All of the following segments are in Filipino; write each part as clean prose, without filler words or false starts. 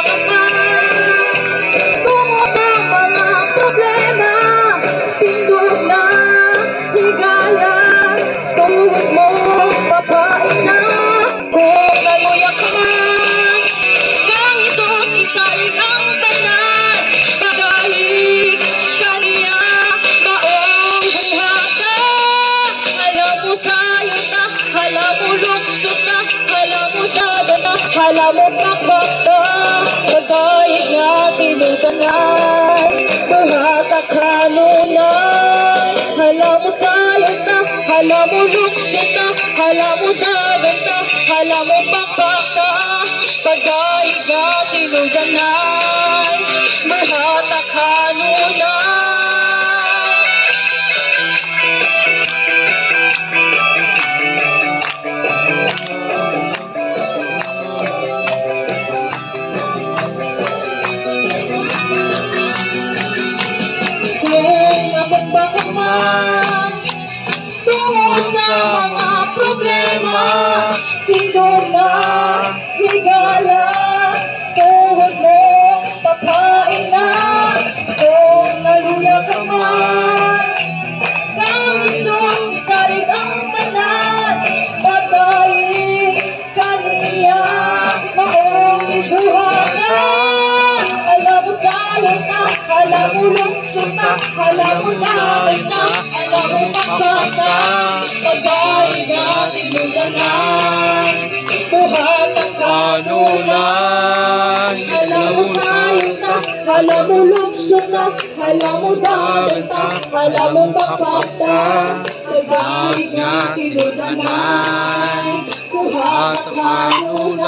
ka man. Tungo sa mga problema, pindot na higala. Tuhod mo, papain na, kung naluya ka man. Kang Isus, isalig ang banal, pagahig kaniya, maong buhata. Alam mo sayo na, alam mo luksot na, alam mo dada na, alam mo pakbak na, pagahig na tinutanay, buhata kanunay. Alam mo sayo na, alam mo luksot na, alam mo dada na, alam mo pakbak na, pagahig na tinutanay, buhata kanunay. Kung akong baka man, tungo sa mga problema, pindot na higala. Tuhod mo, papain na, kung naluya ka man. Kang Isus, isalig ang banal, pagahig kaniya, maong ibuhagan. Alam mo salot na, alam mo luksot na, alam mo dagat na, alam mo pakbata, pagahig na tinutanay, buhat ang kanunay. Alam mo salot na, alam mo luksot na, alam mo dagat na, alam mo pakbata, pagahig na tinutanay, buhat ang kanunay.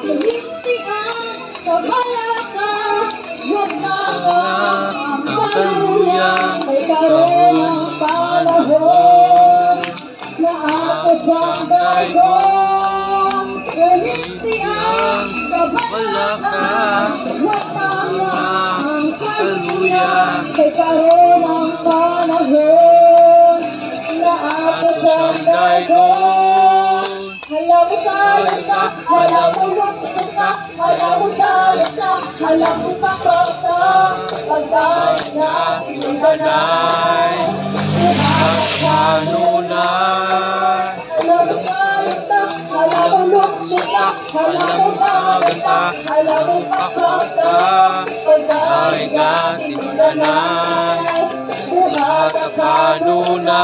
Hindi ang kabalaka, huwag na ang kaluya. May karoon ang panahon na atos ang dagon. Hindi ang kabalaka, huwag na ang kaluya. May karoon ang panahon na atos ang dagon. Alam mo salat na, alam mo luksot na, alam mo salat na, alam mo pakbak na, pagdahig na tinutanay, buhat ang kanunay. Alam mo salat na, alam mo luksot na, alam mo dagat na, alam mo pakbak na, pagdahig na tinutanay, buhat ang kanunay.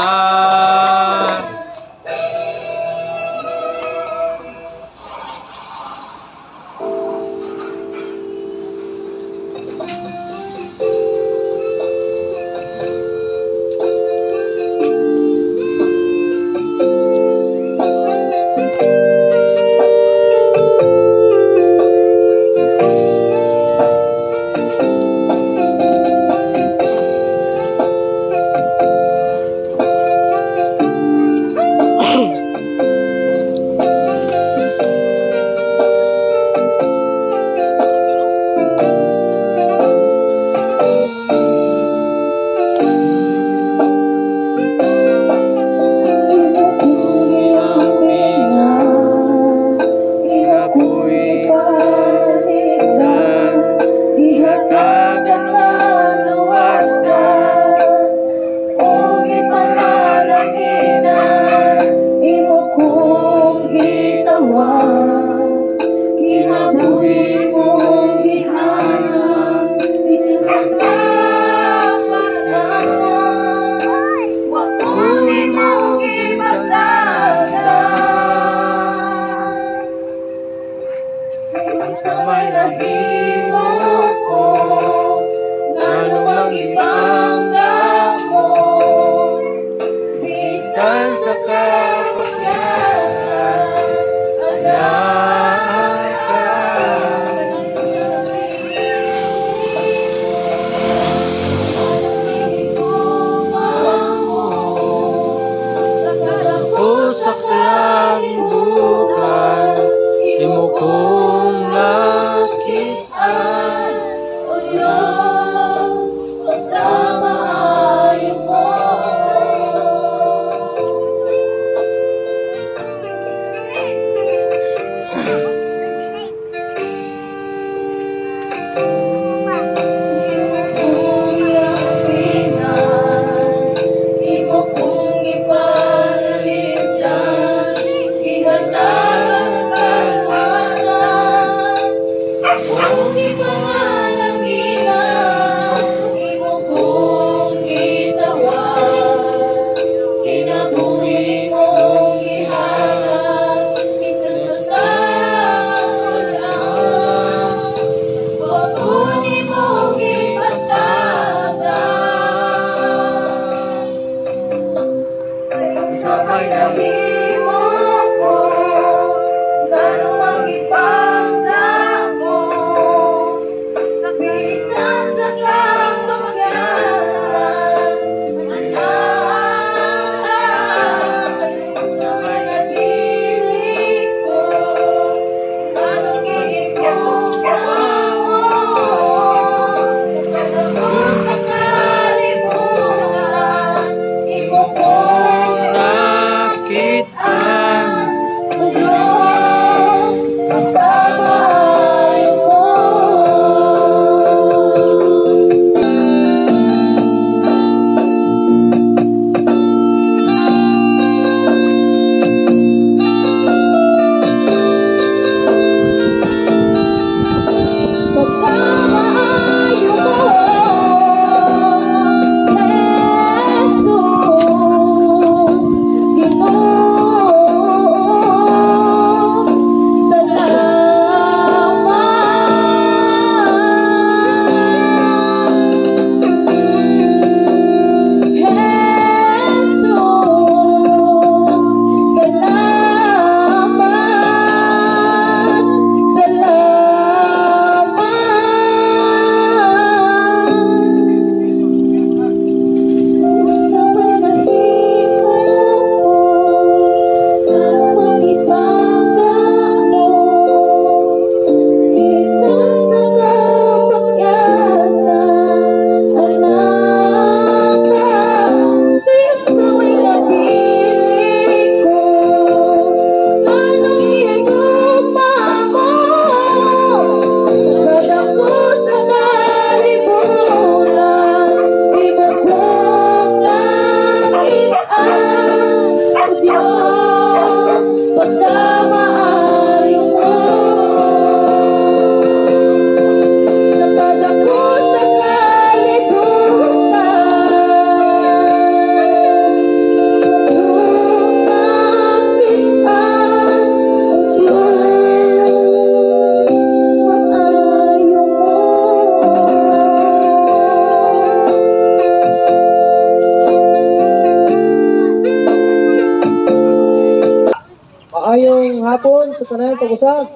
sa tanan pag-usab.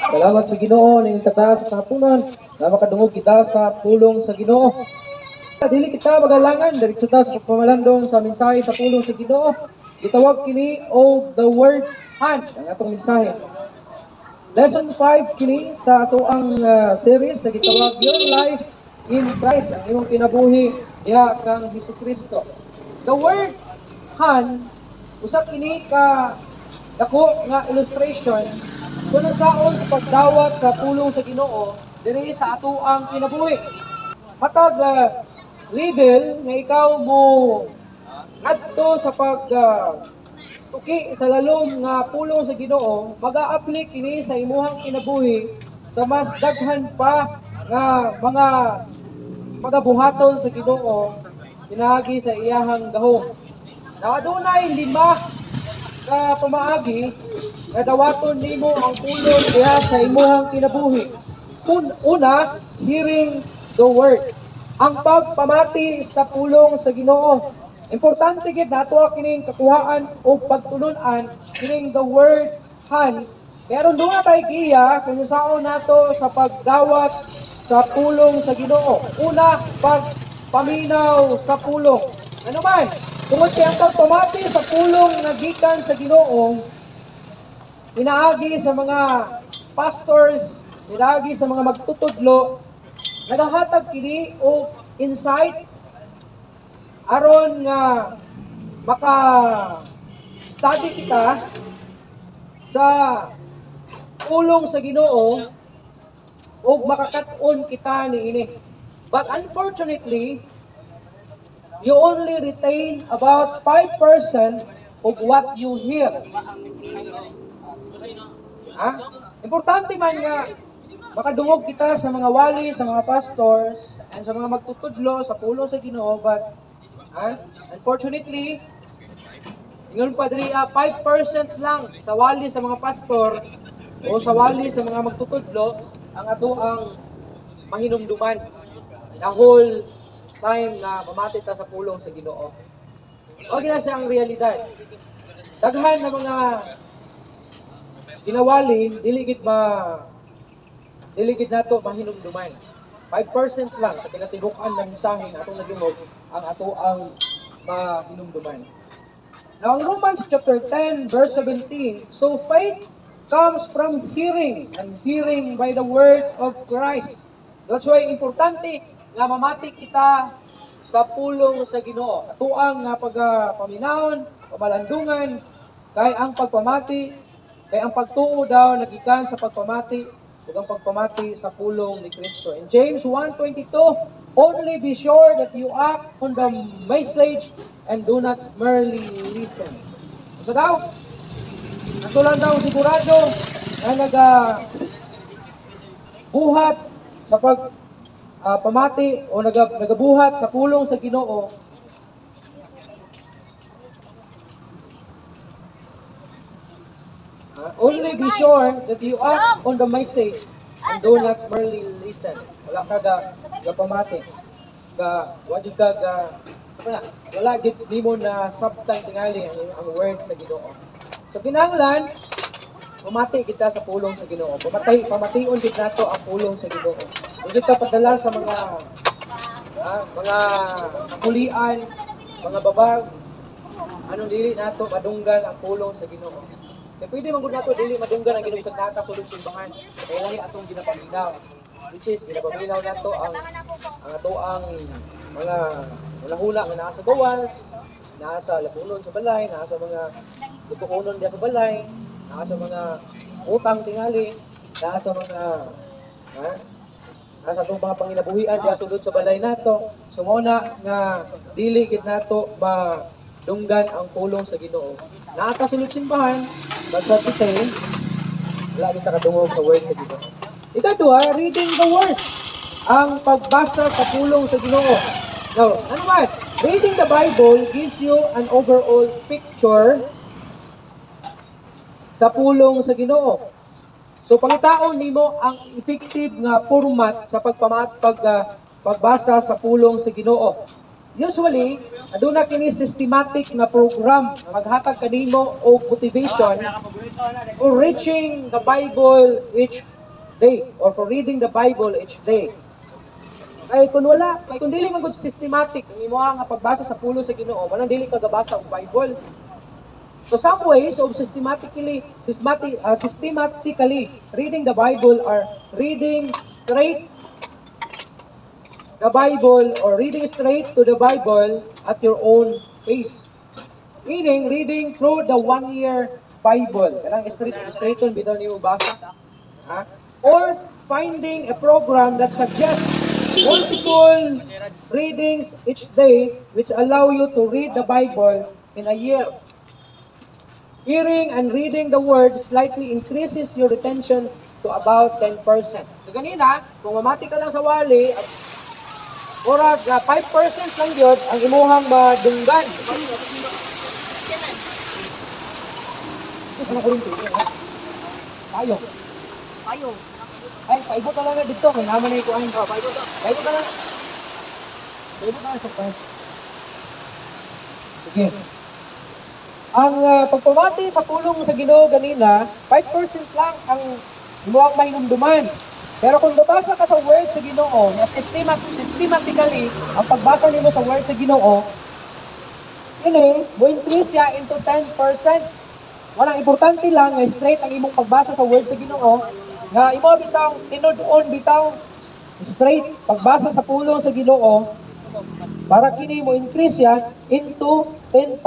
Salamat sa Ginoo ning tataas sa kapunan na makadungog kita sa pulong sa Ginoo. Dili kita magalangan diretso ta sa pagpamalandong sa mensahe sa pulong sa Ginoo. Gitawag kini o the word hand ang atong mensahe. Lesson 5 kini sa ato ang series sa gitawag Your Life in Christ, ang imong kinabuhi diha kang Jesucristo. The word hand usa kini ka dako nga illustration kung saon sa pagdawat sa pulong sa Ginoo diri sa ato ang kinabuhi. Matag level nga ikaw mo adto sa pag tuki sa lalom nga pulong sa Ginoo, mag-a-apply kini sa imuhang kinabuhi sa mas daghan pa nga mga magabuhaton sa Ginoo pinaagi sa iyahang gahom. Adunay 5 ka pamaagi nga dawaton nimo ang pulong diha sa imuhang kinabuhi. Una, hearing the word. Ang pagpamati sa pulong sa Ginoo. Importante gid nato kining kakuhaan o pagtulunan kining the word hand. Pero doon tayo giya kung saan nato sa pagdawat sa pulong sa Ginoo. Una, pagpaminaw sa pulong. Ano man? Tungod kay ang pagpamati sa pulong nga gikan sa Ginoo, pinaagi sa mga pastors, pinaagi sa mga magtutudlo, nagahatag kini o insight aron nga maka-study kita sa pulong sa Ginoo o makakaton kita niini. But unfortunately, you only retain about 5% of what you hear. Importante man nga makadungog kita sa mga wali, sa mga pastors, and sa mga magtutudlo sa pulong sa Ginoo, but unfortunately, ingon pa diri 5% lang sa wali sa mga pastor o sa wali sa mga magtutudlo ang ato ang mahinumduman the whole time na mamati ta sa pulong sa Ginoo. O gina siya ang realidad. Daghan na mga ginawali, diligid nato mahinumduman. 5% lang sa kinatibukan ng mensahe na atong nagdungog ang ato ang mahinumduman. Now, ang Romans chapter 10 verse 17, so faith comes from hearing, and hearing by the word of Christ. That's why importante nga mamati kita sa pulong sa Ginoo. Ato ang pagpaminahon, pamalandungan, kay ang pagpamati, kay ang pagtuo daw nagikan sa pagpamati, ug ang pagpamati sa pulong ni Kristo. In James 1:22, only be sure that you act on the message and do not merely listen. So daw, natulan daw sigurado na buhat sa pamati o nagabuhat sa pulong sa Ginoo. Only be sure that you act on the message and do not merely listen. Wala ka ga pamati. Wala gid mo na sabtang tingali ang words sa Ginoo. So kinahanglan pamati kita sa pulong sa Ginoo. Pamation gid nato ang pulong sa Ginoo. Hindi kita padala sa mga kapulian, mga babag. Anong dili nato madunggan ang pulong sa Ginoo. Kaya pwede man gud nato dili madunggan ang Ginoo sa nakasulod simbahan. Kaya wala atong ginapaminaw. Which is ginapaminaw nato ang ato ang mga hula nga naa sa gawas, naa sa labunon sa balay, naa sa mga tutukonon diya sa balay, naa sa mga utang tingali, naa sa mga nasa itong mga panginabuhian diya sulod sa balay nato. So muna nga dili gid nato madunggan ang pulong sa Ginoo. Nakasulod simbahan, but sa to say, wala kita kadungog sa word sa Ginoo. Ikadua, reading the word. Ang pagbasa sa pulong sa Ginoo. Now, ano ba? Reading the Bible gives you an overall picture sa pulong sa Ginoo. So pangitaon nimo ang effective nga format sa pagbasa sa pulong sa Ginoo. usually, aduna kini systematic na program na maghatag kanimo og motivation for reaching the Bible each day or for reading the Bible each day. Kay kung dili man gud systematic ang imong nga pagbasa sa pulo sa Ginoo, manang dili ka gabasa og Bible. So some ways of systematically reading the Bible are reading straight the Bible or reading straight to the Bible at your own pace. Meaning, reading through the 1-year Bible. Kanang straight on bitaw niyo basa. Ha? Or finding a program that suggests multiple readings each day which allow you to read the Bible in a year. Hearing and reading the Word slightly increases your retention to about 10%. So ganina, kung mamati ka lang sa wali, ora 5% lang yun ang imuhang madunggan. Payo. Ay, paibot ka lang na dito. Kaya naman na ikuhain ka. Paibot ka lang. Paibot ka lang sa part. Sige. Ang pagpamati sa pulong sa Ginoo ganina, 5% lang ang imuhang mahinumduman. Pero kung babasa ka sa word sa Ginoo, na systematically, ang pagbasa nimo sa word sa Ginoo, yun mo increase siya into 10%. Walang importante lang na straight ang imong pagbasa sa word sa Ginoo, nga imo bitaw tinud-on bitaw straight pagbasa sa pulong sa Ginoo para kini mo increase siya into 10%.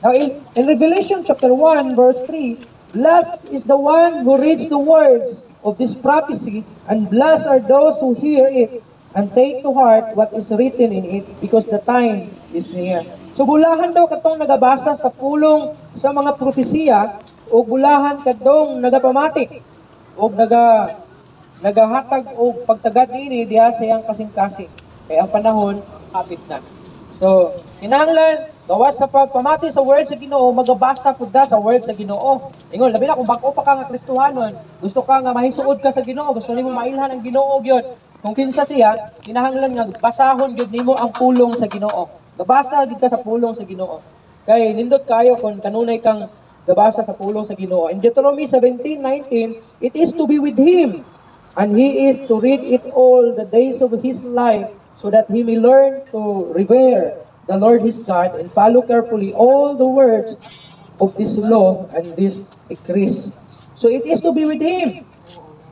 Now in Revelation chapter 1 verse 3, blessed is the one who reads the words of this prophecy, and blessed are those who hear it and take to heart what is written in it, because the time is near. So bulahan daw katong nagabasa sa pulong sa mga propesiya, o bulahan kadtong nagapamati o nagahatag o pagtagad nini diha sa iyang kasing-kasing. Kaya ang panahon hapit na. So, kinahanglan gawas sa pagpamati sa word sa Ginoo, magabasa pud da sa word sa Ginoo. Ingon labi na kung bag-o pa ka nga Kristohanon, gusto ka nga mahisuod ka sa Ginoo, gusto nimo mailhan ang Ginoo gyud. Kung kinsa siya, kinahanglan nga basahon gyud nimo ang pulong sa Ginoo. Gabasa gyud ka sa pulong sa Ginoo. Kay nindot kayo kung kanunay kang gabasa sa pulong sa Ginoo. In Deuteronomy 17:19, it is to be with him, and he is to read it all the days of his life, so that he may learn to revere the Lord his God and follow carefully all the words of this law and this decrees. So it is to be with him,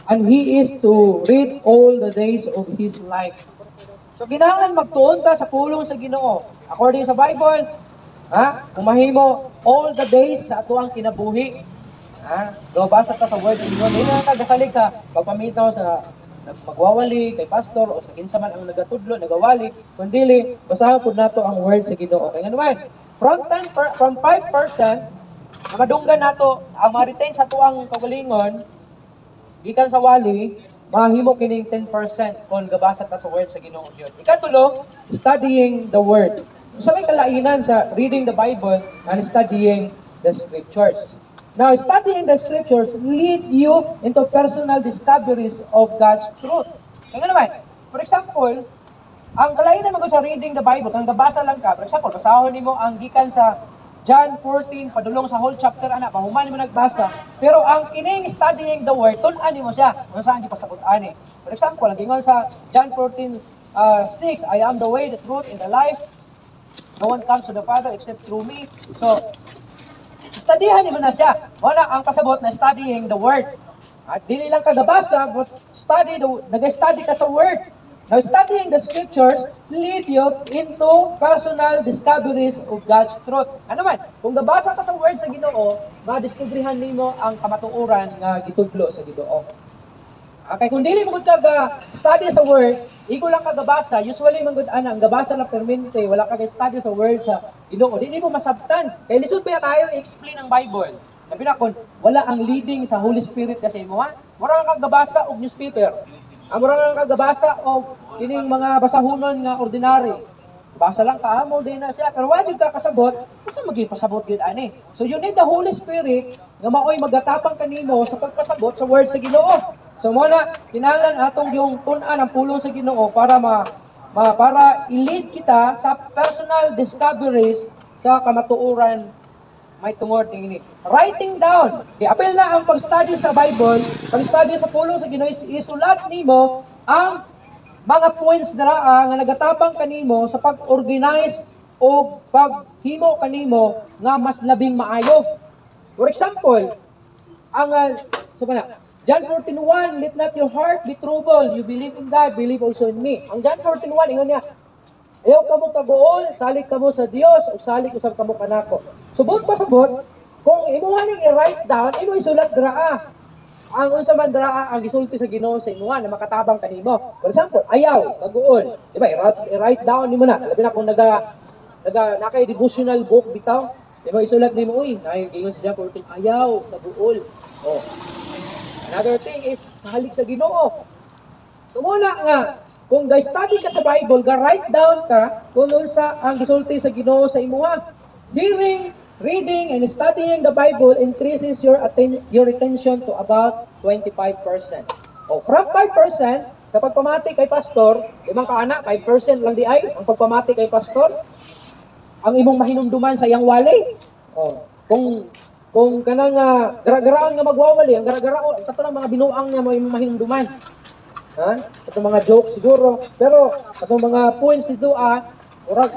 and he is to read all the days of his life. So kinahanglan magtuon ta sa pulong sa Ginoo. According sa Bible, kung mahimo all the days sa atuang kinabuhi. Basa ka sa word ng Ginoo. Hindi na nagasalig sa pagpamitaw sa magwawali kay pastor o sa kinsa man ang nagatudlo, nagawali, kundi basahan pud nato ang word sa Ginoo. Kaya naman, from 5% na madunggan nato ang ma-retain sa tuang kagalingon gikan sa wali, mahimo kining 10% kung gabasa ta sa word sa Ginoo gyud. Ikatulo, studying the word. So may kalainan sa reading the Bible and studying the scriptures. Now, studying the scriptures lead you into personal discoveries of God's truth. Kaya naman, for example, ang kalainan mo sa reading the Bible, kung gabasa lang ka, for example, basahon nimo ang gikan sa John 14, padulong sa whole chapter, pahuman mo nagbasa. Pero ang kining studying the word, tun-an mo siya, kung saan di pasakot-ani. For example, ang gingon sa John 14:6, I am the way, the truth, and the life. No one comes to the Father except through me. So, studyhan mo na siya. Wala ang pasabot na studying the word. At dili lang ka nabasa, but nag-study ka sa word. Now, studying the scriptures lead you into personal discoveries of God's truth. Ano man, kung nabasa ka sa word sa Ginoo, madiskubrihan nimo ang kamatuoran nga gitudlo sa Ginoo. Okay, kung dili mo ka study sa word, iko lang ka gabasa, usually man gud ang gabasa lang permente, wala ka study sa word sa Ginoo, dili mo masabtan. Kay lisod pa kayo i-explain ang Bible. Labi na kung wala ang leading sa Holy Spirit kasi mo, mura ka gabasa og newspaper. Mura ka gabasa og kining mga basahonon nga ordinary. Basa lang ka mo din na siya, pero wa jud ka kasabot, usa magipasabot gyud ani. So you need the Holy Spirit nga maoy magatapang kanimo sa pagpasabot sa word sa Ginoo. So muna, kinahanglan atong yung tun-an ang pulong sa Ginoo para para i-lead kita sa personal discoveries sa kamatuoran may tungod ini. Writing down. I-apel na ang pag-study sa Bible, pag-study sa pulong sa Ginoo, isulat nimo ang mga points dira nga nagatabang kanimo sa pag-organize o paghimo kanimo nga mas labing maayo. For example, ang John 14:1, let not your heart be troubled. You believe in God, believe also in me. Ang John 14:1, ingon niya, ayaw kamo kagool, salig kamo sa Dios, o salig usab kamo kanako. Subot pa sabot, kung imuha ning i-write down, imo isulat draa. Ang unsa man draa ang gisulti sa Ginoo sa imuha na makatabang kanimo. For example, ayaw kagool. Diba, i-write down nimo na. Labi na kung nakay devotional book bitaw, imo isulat nimo, uy, naingon sa John 14, ayaw kagool. Oh. Another thing is, salig sa Ginoo. So muna nga, kung ga-study ka sa Bible, ga-write down ka kung unsa ang gisulti sa Ginoo sa imuha. Hearing, reading, and studying the Bible increases your attention to about 25%. O from 5%, kapag pamati kay pastor, limang kaana, 5% lang di ay, ang pagpamati kay pastor, ang imong mahinumduman sa iyang wali. O, kung kanang gara-garaon nga magwawali, ang gara-garaon, kato ng mga binuang niya may mahinumduman. Ha? Katong mga jokes siguro. Pero, katong mga points dito, urag,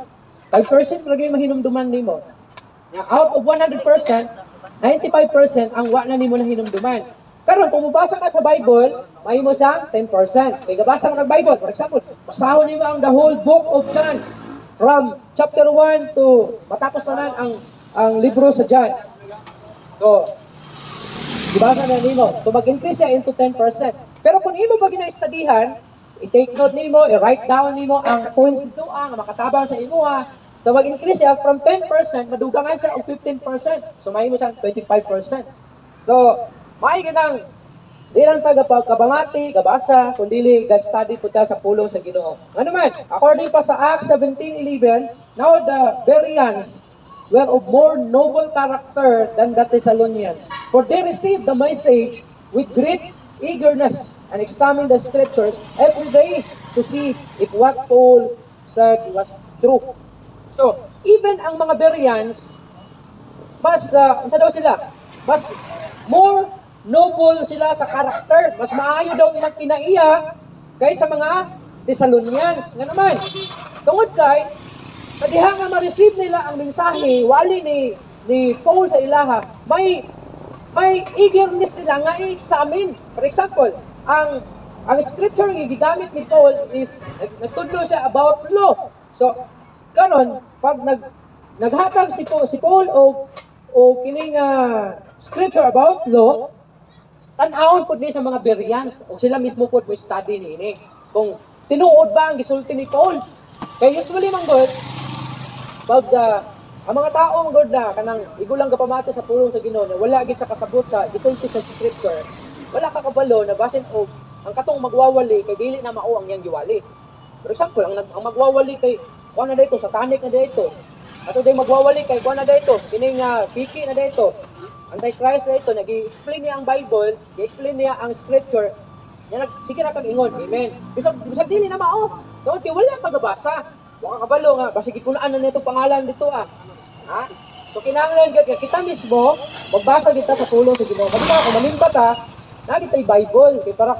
5% lagi mahinumduman nimo. Out of 100%, 95% ang wa na nimo na hinumduman. Karon kung mubasa ka sa Bible, mahimo siyang 10%. Kaya basa ka ng Bible, for example, basahon nimo ang the whole book of John. From chapter 1 to matapos na ang libro sa John. So, ibasa na nimo. So, mag-increase siya into 10%. Pero kung imo ba gina-studyhan, i-take note nimo, i-write down nimo ang points dito, ang makatabang sa imo, so mag-increase siya from 10%, madugangan siya og 15%. So, mahimo siyang 25%. So, may ganang, di lang pagkabamati, kabasa, kundi study po ta sa pulong sa Ginoo. Ano man, according pa sa Acts 17:11, now the Bereans were of more noble character than the Thessalonians, for they received the message with great eagerness and examined the scriptures every day to see if what Paul said was true. So, even ang mga Bereans, mas, mas more noble sila sa character, mas maayo daw ilang kinaiya kaysa mga Thessalonians. Nga naman, tungod kay, kadiha nga ma-receive nila ang mensahe, wali ni Paul sa ilaha, may eagerness sila nga i-examine. For example, ang scripture nga gigamit ni Paul is, nagtudlo siya about law. So, karon pag naghatag si Paul o kining scripture about law, tan-awon pud ni sa mga Bereans, o sila mismo pud mo study niini. Kung tinuod ba ang gisulti ni Paul? Kaya usually man God, pag ang mga tao God na kanang igulang gapamati sa pulong sa Ginoo, wala gid sa kasabot sa gisulti sa scripture, wala ka kabalo na basin og ang katong magwawali kay dili na mao ang iyang giwali. For example, ang magwawali kay kuan na dito, satanic na dito. Ato day magwawali kay kuan na dito, kining piki na dito. Antichrist na ito, nag-i-explain niya ang Bible, i-explain niya ang scripture. Yan sige ra kag ingon. Amen. Bisag dili na mao. Kung wala ka gabasa. Wala kabalo nga, basi gipunaan na nito pangalan dito Ha? So kinahanglan kita mismo, magbasa kita sa pulong sa Ginoo. Kasi kung malimbat nakitay Bible. Kaya para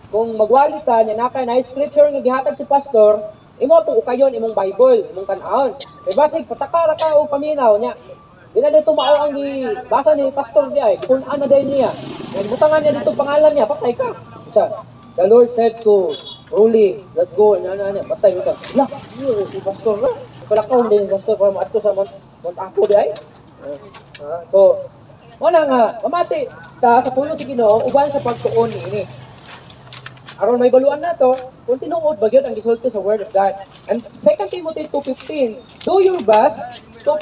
kung magwali ka, na scripture nga gihatag si pastor, imo po ukayon imong Bible, imong tan-awon. Kaya basig patakara ka o paminaw niya. Di na dito mao ang basa ni pastor diay, gipunaan na day niya. Nagbutangan niya dito pangalan niya, patay ka. The Lord said to Ruli, let go, patay ito. Lah, si pastor na. Palakaw din pastor para maato sa Mount Apo di ay. So, muna nga, mamati ta sa pulong sa Ginoo uban sa pagtuon ini. Aron may baluan na to, kung tinuod bagyod ang gisulti sa Word of God. And 2 Timothy 2:15, do your best to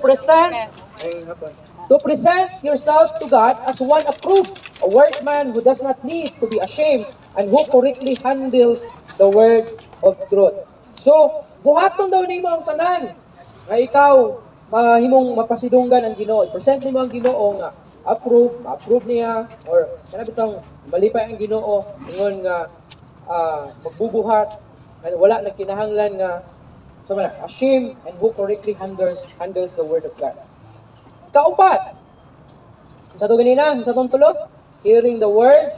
present yourself to God as one approved, a workman who does not need to be ashamed and who correctly handles the word of truth. So, buhaton daw nimo ang tanan nga ikaw mahimong mapasidunggan ang Ginoo. I-present nimo ang Ginoo nga approve niya, or kana bitang malipay ang Ginoo ingon nga magbubuhat And wala nagkinahanglan nga so man ashamed and who correctly handles the word of God. Kaupat. Sa to ganina, sa tong tulo, hearing the word,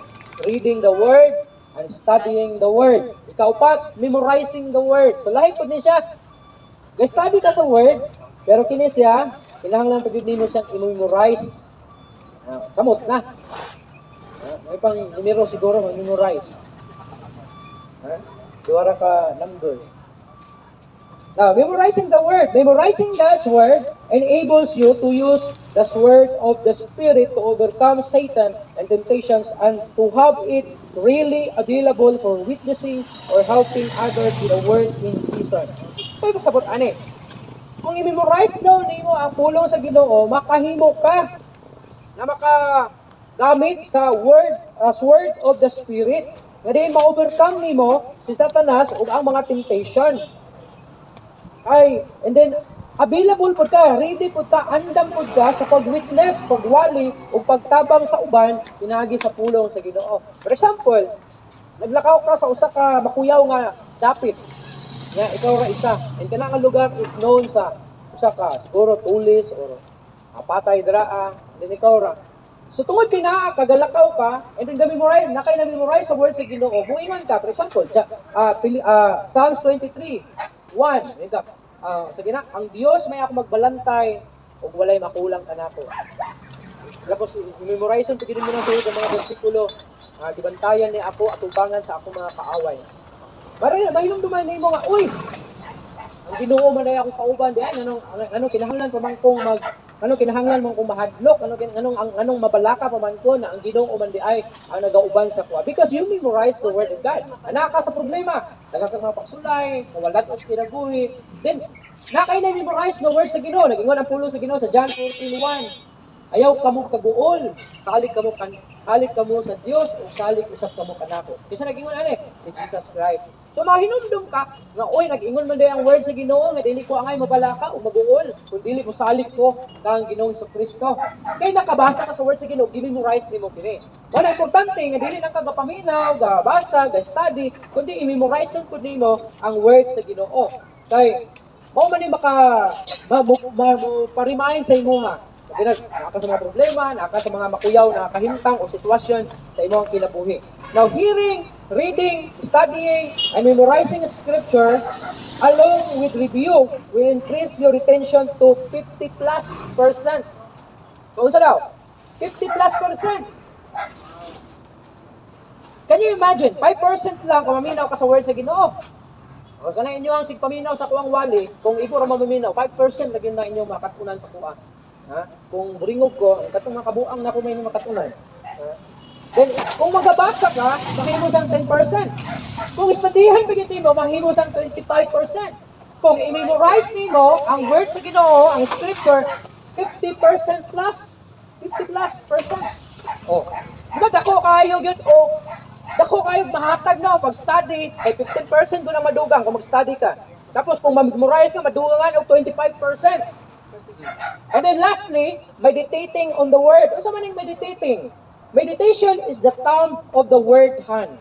reading the word, and studying the word. Kaupat, memorizing the word. So lahi pud ni siya. Guys, study ka sa word, pero kini siya, kinahanglan pagid nimo siyang i-memorize. Samot na. May pang numero siguro memorize. Duwara ka numbers. Now, memorizing the word. Memorizing God's word enables you to use the sword of the Spirit to overcome Satan and temptations and to have it really available for witnessing or helping others with the word in season. So, pasabot ani. Kung i-memorize daw nimo ang pulong sa Ginoo, makahimo ka na makagamit sa sword of the Spirit. Nga din ma-overcome nimo si Satanas ug ang mga temptation. And then available po ka, ready po ka, andam po ka sa pag-witness, pagwali ug pagtabang sa uban pinagi sa pulong sa Ginoo. For example, naglakaw ka sa usa ka makuyaw nga dapit. Nga ikaw ra isa. And kana nga lugar is known sa usa ka siguro tulis or patay draa, then ikaw ra. So tungod kay naa kagalakaw ka, and then memorize, nakay na memorize sa word sa Ginoo. Buingon ka, for example, Psalms 23:1. Sige na, ang Dios may ako magbalantay ug walay makulang kanako. Tapos memorize mo pagid mo na sa mga bersikulo, dibantayan ni ako atubangan sa akong mga kaaway. May nung duman nimo nga, uy, ang Ginoo man ay akong kauban diyan, anong kinahanglan pa man kong kinahanglan mong kumahadlok, anong mabalaka pa man ko na ang Ginoo man di ay ang nagauban sa kuha. Because you memorize the word of God. Anaka sa problema, nagakag mga pagsulay, mawalat ang kinabuhi. Then, nakay na memorize the word sa Ginoo. Nag-ingon ang pulong sa Ginoo sa John 14:1. Ayaw kamo kaguol, salig kamo sa Dios o salig usab kamo kanako. Kasi nag-ingon ani si Jesus Christ. So mahinumdum ka nga oy nag-ingon man day ang word sa Ginoo nga dili ko angay mabalaka o maguol kun dili mo salig ko kang Ginoong Kristo. Kay nakabasa ka sa word sa Ginoo, i-memorize nimo kini. Wala importante nga dili lang ka gapaminaw, gabasa, ga-study, kundi i-memorize kun nimo ang word sa Ginoo. Kay mao man ni parimahin sa imo nga naka sa mga problema, naka sa mga makuyaw na kahintang o sitwasyon sa imong kinabuhi. Now, hearing, reading, studying, and memorizing scripture along with review will increase your retention to 50+%. So, unsa daw? 50+%. Can you imagine? 5% lang kung maminaw ka sa word sa Ginoo. O kana inyo ang sigpaminaw sa kuang wali, kung ikaw ra maminaw, 5% lagi na inyo makatunan sa kuang. Kung buringog ko, katong makabuang na ko may makatunan. Then, kung magabasa ka, mahimo sang 10%. Kung studyhan pagiti mo, mahimo sang 25%. Kung i-memorize nimo ang word sa Ginoo, ang scripture, 50% plus. 50+%. Oh. Diba dako kayo gyud o dako kayo mahatag na pag study ay 15% ko na madugang kung mag-study ka. Tapos kung memorize ka madugangan og 25%. And then lastly, meditating on the word. Ano sa maning meditating? Meditation is the thumb of the word hand.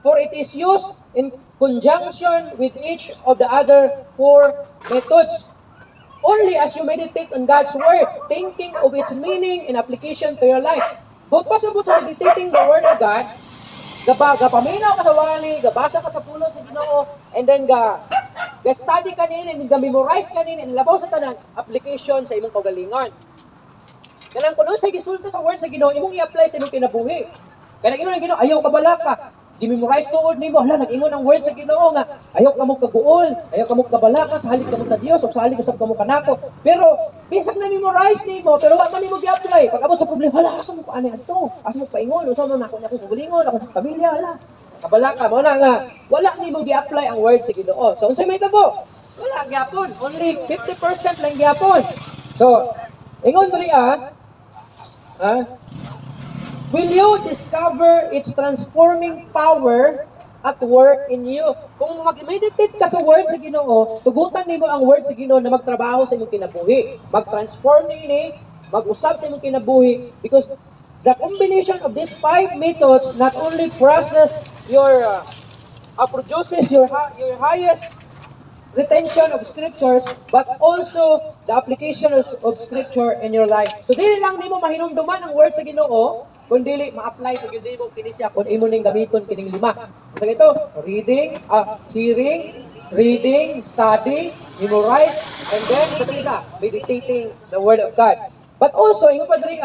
For it is used in conjunction with each of the other 4 methods. Only as you meditate on God's word, thinking of its meaning and application to your life. Bukod pa sa meditating the word of God, gapaminaw ka sa wali, gabasa ka sa pulong sa Ginoo, and then ga-study ka nini, ga-memorize ka nini, labaw sa tanan, application sa imong kaugalingon. Kanang kuno sa gisulta sa word sa Ginoo, imong i-apply sa imong kinabuhi. Kanang ingon ang Ginoo, ayaw ka balaka. Gi-memorize tuod nimo, hala nag-ingon ang word sa Ginoo nga, ayaw ka mo kaguol, ayaw ka mo kabalaka, salig ka mo sa Dios, o salig usab ka mo kanako. Pero bisag na memorize nimo, pero wa man nimo gi-apply. Pag abot sa problema, hala asa mo paani adto? Asa mo paingon, usa man ako kagulingon, ako pamilya, hala. Kabalaka mo na nga, wala nimo gi-apply ang word sa Ginoo. So unsay may tabo? Wala gyapon, only 50% lang gyapon. So, ingon diri will you discover its transforming power at work in you? Kung mag-meditate ka sa word sa Ginoo, tugutan nimo ang word sa Ginoo na magtrabaho sa imong kinabuhi. Mag-transform ni, mag-usab sa imong kinabuhi because the combination of these 5 methods not only process your produces your highest retention of scriptures, but also the application of scripture in your life. So dili lang nimo mahinumduman ang word sa Ginoo, kung dili ma-apply sa gyud nimo kini siya kung imo ning gamiton kining lima. So ito, reading, study, memorize, and then sa isa, meditating the word of God. But also, ingon pa diri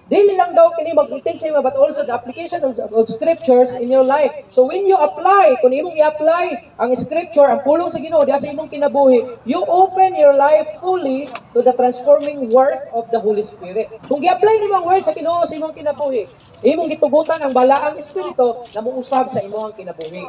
dili lang daw kini mag-meditate sa imo, but also the application of scriptures in your life. So when you apply, kung imong i-apply ang scripture, ang pulong sa Ginoo diha sa imong kinabuhi, you open your life fully to the transforming work of the Holy Spirit. Kung i-apply nimo ang word sa Ginoo sa imong kinabuhi, imong gitugutan ang balaang espiritu na muusab sa imong kinabuhi.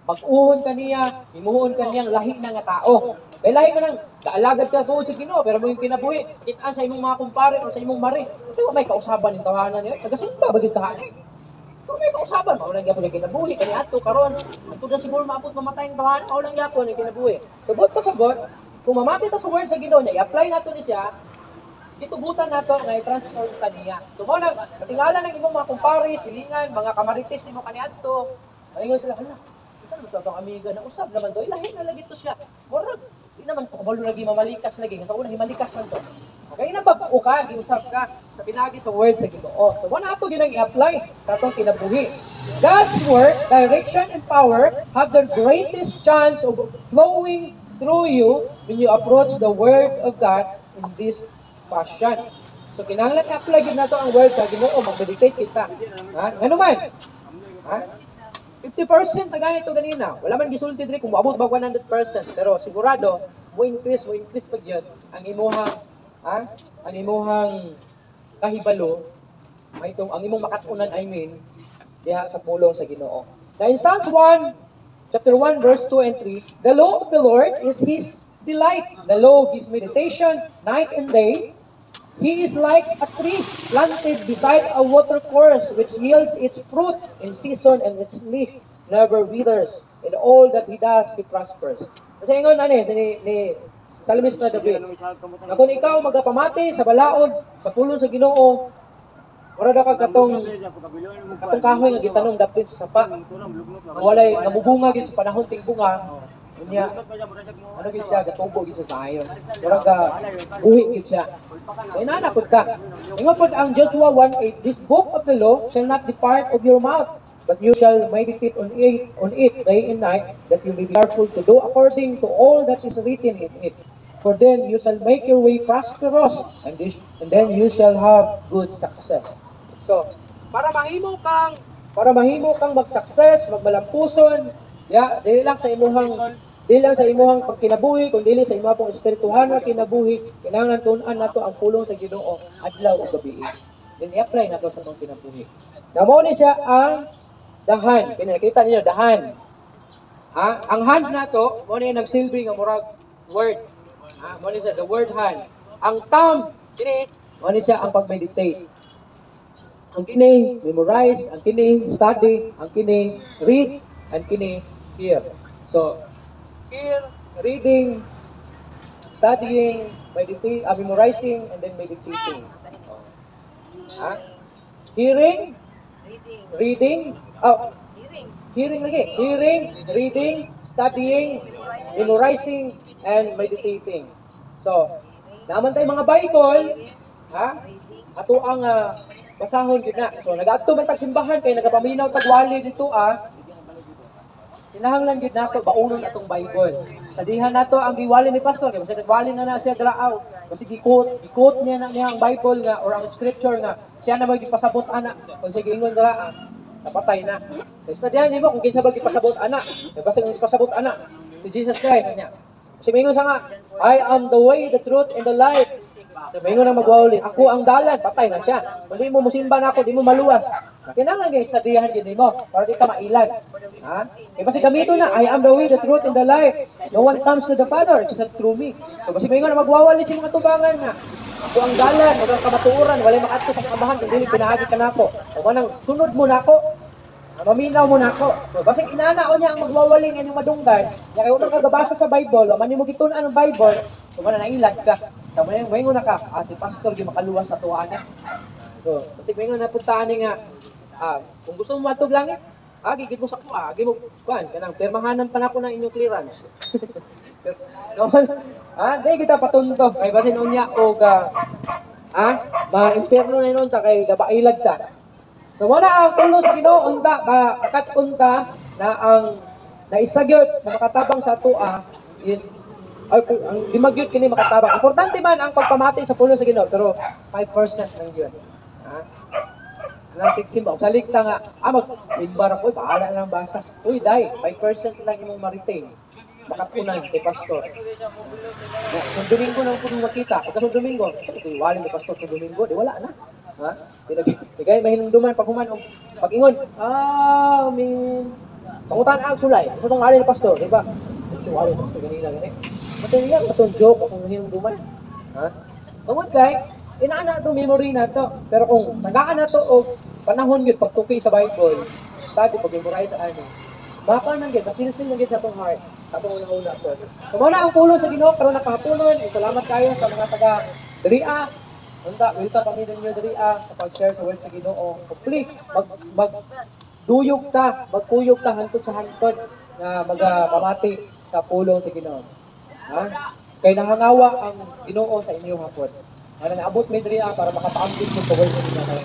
Pag-uhon kaniya, imuhon kaniyang lahi na nga tao. Kaya lahi ka nang kaalagad ka tuod sa Ginoo, pero mo yung kinabuhi, kitaan sa imong mga kumpare o sa imong mari. Di ba may kausaban ng tawanan niyo? Taga-simba, bagay kahanin. Kung may kausaban, maulang yapon yung kinabuhi, kanya ato, karon, ato na siguro maapot mamatay ng tawanan, maulang yapon yung kinabuhi. So, buot pa sabot, kung mamati ta sa word sa Ginoo niya, i-apply nato ni siya, itubutan nato nga i-transform kaniya. So, mo na, matingala ng imong mga kumpare, silingan, mga kamarites, imong kaniadto, malingon sila, hala, saan mo itong amiga na usab naman to? Ilahin na lagi to siya. Murag, di naman to kabalo lagi mamalikas lagi. Sa una, himalikas lang to. Okay, nabag-o ka, giusap ka sa pinagi sa word sa Ginoo. So, wala ito ginang i-apply sa atong kinabuhi. God's word, direction, and power have the greatest chance of flowing through you when you approach the word of God in this fashion. So, kinahanglan i-apply gid nato ang word sa Ginoo, mag-meditate kita. Ha? Ano man? Ha? 50% na ganito ganina. Wala man gisulti diri kung maabot ba 100%, pero sigurado mo increase pa gyud ang imuhang kahibalo may itong ang imong makatunan diha sa pulong sa Ginoo. Now in Psalms 1 chapter 1 verse 2 and 3, the law of the Lord is his delight, the law of his meditation night and day. He is like a tree planted beside a water course which yields its fruit in season and its leaf never withers. In all that he does, he prospers. Kasi ingon ni Salmista David, na kung ikaw magapamati sa balaod, sa pulong sa Ginoo, wala na katong kahoy nga gitanong dapit sa sapa. Walay namubunga gid sa panahon ting bunga. Unya, ano gid siya, gatubo gid sa kayo. Murag buhi gid siya. Ay nanapod ka. Ingon pod ang Joshua 1:8, this book of the law shall not depart of your mouth, but you shall meditate on it day and night, that you may be careful to do according to all that is written in it. For then you shall make your way prosperous, and then you shall have good success. So, para mahimo kang mag-success, magmalampuson, dili lang sa imong pagkinabuhi, kundi sa imong pong espirituhan nga kinabuhi, kinahanglan tun-an nato ang pulong sa Ginoo adlaw ug gabi. Then i-apply nato sa atong kinabuhi. Namo ni siya ang dahan. Nakita niyo dahan. Ang hand nato mo ni nagsilbi nga murag word. Mo ni siya the word hand. Ang thumb kini mo ni siya ang pag-meditate. Ang kini memorize, ang kini study, ang kini read, ang kini hear. So, hear, reading, studying, memorizing, and then meditating. Hearing, reading, hearing lagi. Hearing, reading, studying, memorizing, and meditating. So, naman tayo mga Bible, ato ang basahon gid na. So, nag-adto man tag simbahan kay nagapaminaw tag wali dito kinahanglan gid nato baunon atong Bible. Sadihan nato ang giwali ni pastor kay basta nagwali na siya draaw. Kasi gikot niya ang Bible nga or ang scripture nga siya na magipasabot ana. Kung sige ingon dra napatay na. Kay sadihan nimo kung kinsa ba gipasabot ana. Kay basta ang gipasabot ana si Jesus Christ niya. Kasi mingon sa nga, I am the way, the truth, and the life. So, mingon na magwawali, ako ang dalan, patay na siya. Kung di mo musimba na ako, di mo maluwas. Kinangan guys, sadihan din mo, para di ka mailan. Kasi gamito na, I am the way, the truth, and the life. No one comes to the Father except through me. So, kasi mingon na magwawali sa mga tubangan na, ako ang dalan, huwag ang kamatuuran, walay makadto sa kamahan, kung di pinahagi ka na ako. O manang, sunod mo na ako. Maminaw mo na ako. So, basig inanao niya ang magwawaling inyong madunggan. Kaya kayo nang kagabasa sa Bible, o man yung magitunan ng Bible, so man nailag ka. So, mayon na ka, si pastor yung makaluwas sa tuwa na. So, basig mayon na puntaan nga, kung gusto mo matog langit, Gigit mo sa kuha, agi mo, kuan, kanang permahanan pa na ako ng inyong clearance. So, di kita patunto, kay basin unya o ga, ma-imperno na yun ta, kay gabailag ta. So, wala ang pulos Ginoo unta, makatunta na ang naisagyot sa makatabang sa tua is, ang dimagyot kini makatabang. Importante man ang pagpamati sa pulos sa Ginoo, pero 5% lang yun. Nang siksimba, saligta nga, magsimbar ako, paala lang basa. Uy, dai, 5% lang imong ma-retain. Makapunan kay pastor. Kung Domingo nang kung makita, pagka Domingo, sa ito, walin ni pastor kung Domingo, di wala na. Kaya mahilang duman, pag human, pag-ingon, amen. Pangutan ang sulay, sa itong walin ni pastor, di ba? Ito, walin ni pastor, ganila, ganit. Matulungan, matulong joke, kung mahilang duman. Pangod kay, inaana ito, memory na ito. Pero kung tagaan na ito, o panahon yun, pagtuki sa Bible, study, pag-memorize sa ano, baka nang yun, masinasin lang yun sa itong heart, sa itong una-una ito. So, muna ang pulong sa Ginoo, karoon nakahapunon, salamat kayo sa mga taga-Dria. Welcome kami ninyo Dria, kapag share sa word sa Ginoo. Hopefully, magduyog ta, magkuyog ta, hantod sa hantod, na magpamati sa pulong sa Ginoo. Kaya nangangawa ang Ginoo sa inyo hapon. Naabot may Dria para makapaambit mo sa word sa Ginoo.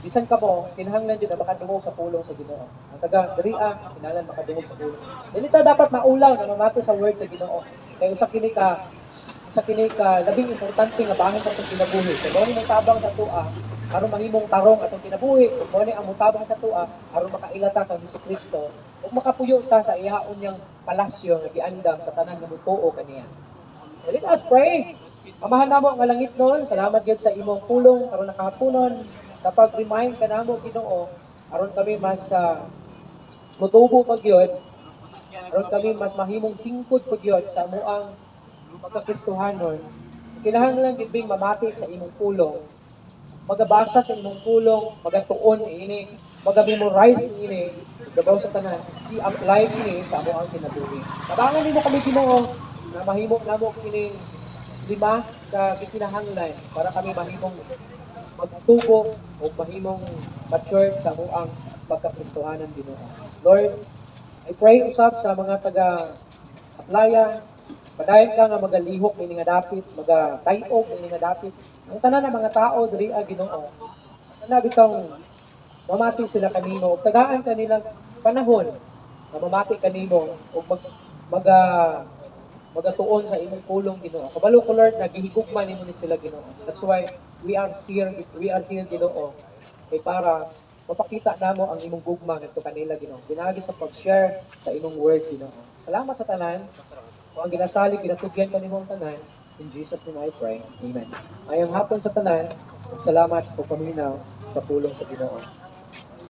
Bisan ka mo, kinahanglan din na makadungog sa pulong sa Ginoo. Ang taga-Dria, kinahanglan makadungog sa pulong. Dili ta dapat maulaw na mamati sa word sa Ginoo. Kaya usa kini ka labing importante nga bangin sa itong kinabuhi. Kaya mo ni tabang sa tua, aron mahimong tarong atong kinabuhi. Kung mo ni ang mutabang sa tua, aron makailata kang Jesucristo. Ug makapuyo ta sa ihaon niyang palasyo nga giandam sa tanan nga mutuo kaniya. So let us pray. Amahan namo nga langit noon, salamat gyud sa imong pulong karon nakahaponon. Sa pag-remind ka namo Ginoo, aron kami mas mutubo pagyod, aron kami mas mahimong tingkod pagyod sa amuang pagkakristohanon. Kinahanglan gid mamati sa imong pulong, magabasa sa imong pulong, magatuon ini, maga-memorize ini, gabaw sa tanan, i-apply ini sa amuang kinabuhi. Tabangan nimo kami Ginoo na mahimo namo kining 5 ka kinahanglan para kami mahimong magtubo o mahimong mature sa amuang pagkakristohanan Ginoo. Lord, I pray usab sa mga taga-aplaya, padayon ka nga magalihok ni nga dapit, magatayog ni nga dapit. Ang tanan ng mga tao diri Ginoo. Ana bitong mamati sila kanimo, ug tagaan kanilang panahon na mamati kanimo ug magatuon sa imong pulong Ginoo. Kabalo ko Lord, nagihigugma nimo ni sila Ginoo. That's why we are here Ginoo. Kay para mapakita namo ang imong gugma ngadto kanila Ginoo. Pinagi sa pag-share sa imong word Ginoo. Salamat sa tanan. Kung ang ginasalig, ginatugyan kanimo ang tanan. In Jesus' name I pray. Amen. Ayong hapon sa tanan, salamat sa pagpaminaw sa pulong sa Ginoo.